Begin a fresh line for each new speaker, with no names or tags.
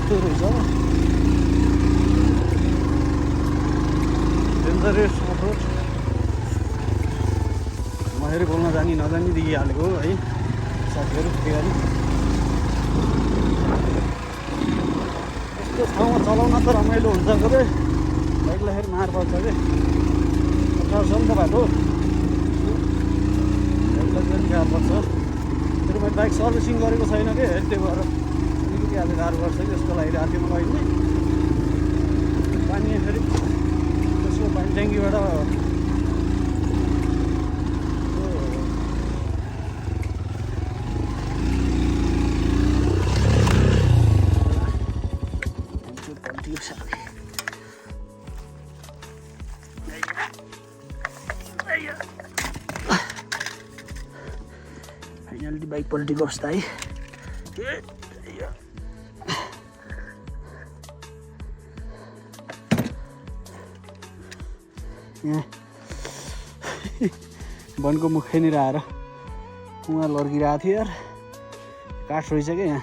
यस्तो रहेछ dangerous approach मैले बोल्न जानी नजानी दिइहालेको है साथीहरू फेरि यस्तो ठाउँमा चलाउन त रमाइलो हुन्छ के बाइकलाई फेरि मार पर्छ कि 18 साल त भएको बाइकलाई पनि गाह्रो पर्छ फेरि मैले बाइक सर्भिसिङ गरेको छैन कि त्यही भएर अलिकति आज गाह्रो पर्छ कि जस्तो लागिरहेको थियो मलाई अहिले पानी फेरि त्यसको पानी ट्याङ्कीबाट फाइनली बाइक पल्टेको अवस्था है यहाँ वनको मुखैनिर आएर कुवा लड्किरहेको थियो यार काठ रहेछ क्या यहाँ